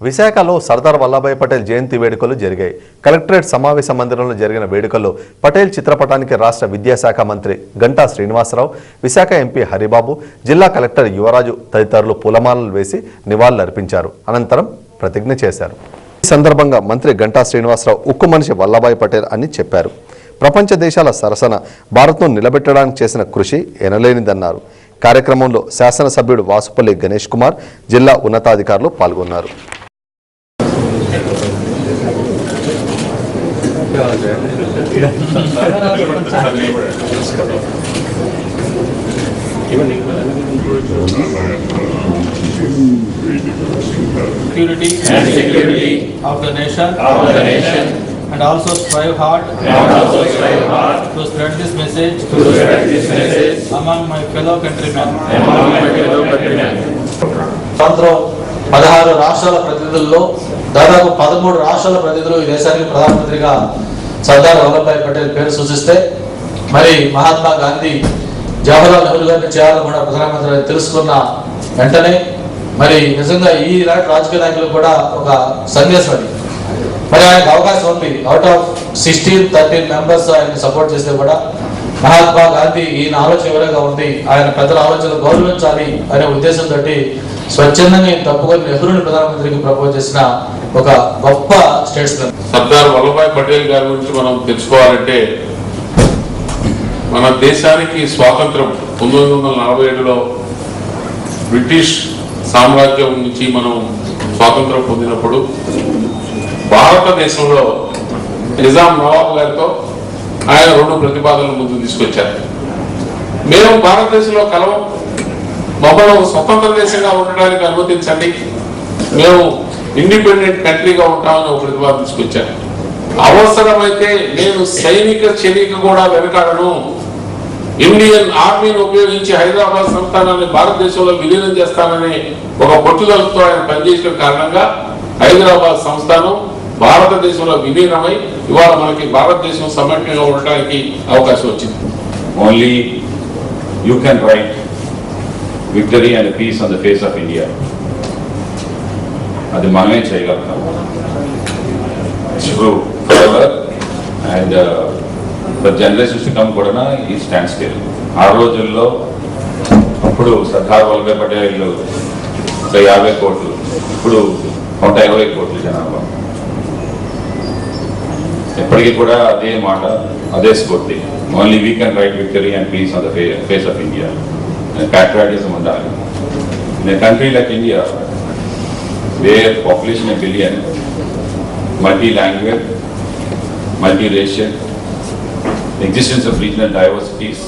విశాఖలో సర్దార్ వల్లభాయ్ పటేల్ జయంతి వేడుకలు జరిగాయి. కలెక్టరేట్ సమావేశ మందిరంలో జరిగిన వేడుకల్లో పటేల్ చిత్రపటానికి రాష్ట్ర విద్యాశాఖ మంత్రి గంటా శ్రీనివాసరావు, విశాఖ ఎంపీ హరిబాబు, జిల్లా కలెక్టర్ యువరాజు తదితరులు పూలమాలలు వేసి నివాళులర్పించారు. అనంతరం ప్రతిజ్ఞ చేశారు. ఈ సందర్భంగా మంత్రి గంటా శ్రీనివాసరావు ఉక్కు మనిషి వల్లభాయ్ పటేల్ అని చెప్పారు. ప్రపంచ దేశాల సరసన భారత్ను నిలబెట్టడానికి చేసిన కృషి ఎనలేనిదన్నారు. కార్యక్రమంలో శాసనసభ్యుడు వాసుపల్లి గణేష్ కుమార్, జిల్లా ఉన్నతాధికారులు పాల్గొన్నారు. Security of the nation and also strive hard to spread this message among my fellow countrymen. సంవత్సరం 16 రాష్ట్రాల ప్రతినిధుల్లో దాదాపు 13 రాష్ట్రాల ప్రతినిధులు ఈ దేశానికి ప్రధానమంత్రిగా సర్దార్ వల్లభాయ్ పటేల్ పేరు సూచిస్తే, మరి మహాత్మా గాంధీ జవహర్లాల్ నెహ్రూ గారిని చేయాలని కూడా ప్రధానమంత్రి తెలుసుకున్న వెంటనే మరి నిజంగా ఈ రాజకీయ నాయకులు కూడా ఒక సందేశం అది. మరి ఆయనకు అవకాశం ఉంది. అవుట్ ఆఫ్ 13 మెంబర్స్ ఆయన సపోర్ట్ చేస్తే కూడా మహాత్మా గాంధీ ఈయన ఆలోచన ఎవరైనా ఉంది, ఆయన పెద్దల ఆలోచనలు గౌరవించాలి అనే ఉద్దేశంతో స్వచ్ఛందంగా తప్పుకొని నెహ్రూని ప్రధానమంత్రికి ప్రపోజ్ చేసిన ఒక గొప్ప స్టేట్స్మెన్. సర్దార్ వల్లభాయ్ పటేల్ గారి గురించి మనం తెలుసుకోవాలంటే, మన దేశానికి స్వాతంత్రం 1947లో బ్రిటిష్ సామ్రాజ్యం నుంచి మనం స్వాతంత్రం పొందినప్పుడు భారతదేశంలో నిజాం నవాబ్ గారితో ఆయన 2 ప్రతిపాదనలు ముందు తీసుకొచ్చారు. మేము భారతదేశంలో కలవం, మమ్మల్ని స్వతంత్ర దేశంగా ఉండడానికి అనుమతించండి, మేము ఇండిపెండెంట్ కంట్రీగా ఉంటామని ఒక ప్రతిపాదన తీసుకొచ్చారు. అవసరమైతే నేను సైనిక చర్యకు కూడా వెనకాడను, ఇండియన్ ఆర్మీని ఉపయోగించి హైదరాబాద్ సంస్థానాన్ని భారతదేశంలో విలీనం చేస్తానని ఒక పట్టుదలతో ఆయన పనిచేసిన కారణంగా హైదరాబాద్ సంస్థానం భారతదేశంలో విలీనమై ఇవాళ మనకి భారతదేశం సమైక్యంగా ఉండడానికి అవకాశం వచ్చింది. Only you can write victory and peace on the face of India. అది మనమే చేయగలుగుతాం. And for generations to come కూడా ఈ స్టాండ్ స్టిల్. ఆ రోజుల్లో అప్పుడు సర్దార్ వల్లభాయ్ పటేల్ 50 కోట్లు, ఇప్పుడు 120 కోట్లు జనాభా. ఎప్పటికీ కూడా అదే మాట, అదే స్ఫూర్తి. Only we can write victory and peace on the face of India. Patriotism ఉండాలి. In a country like India, where population 1 billion, multi-language, multi-racial, the existence of regional diversities